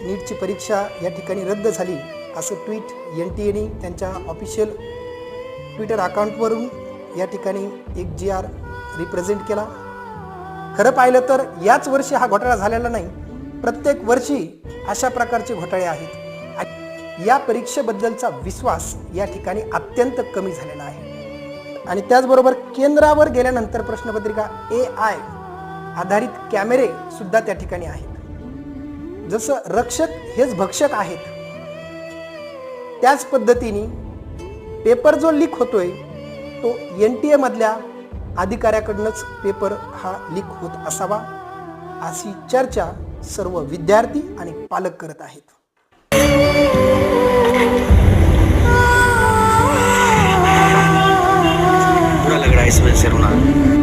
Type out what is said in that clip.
नीटची परीक्षा या ठिकाणी रद्द झाली असं ट्विट NTA त्यांच्या ऑफिशियल ट्विटर अकाउंटवरून या ठिकाणी एक GR रिप्रेझेंट केला। खरं पाहिलं तर याच वर्षी हा घोटाळा झालेला नाही, प्रत्येक वर्षी अशा प्रकारचे घोटाळे आहेत। या परीक्षेबद्दलचा विश्वास या ठिकाणी अत्यंत कमी झालेला आहे। आणि त्याचबरोबर केंद्रावर गेल्यानंतर प्रश्नपत्रिका AI आधारित कॅमेरे सुद्धा त्या ठिकाणी आहेत। जसं रक्षक हेच भक्षक आहेत, त्याच पद्धतीने पेपर जो लीक होतोय तो NTA मधल्या अधिकाऱ्याकडूनच पेपर हा लीक होत असावा अशी चर्चा सर्व विद्यार्थी आणि पालक करत आहेत। बुरा लग रहा है इस वजह से रोना।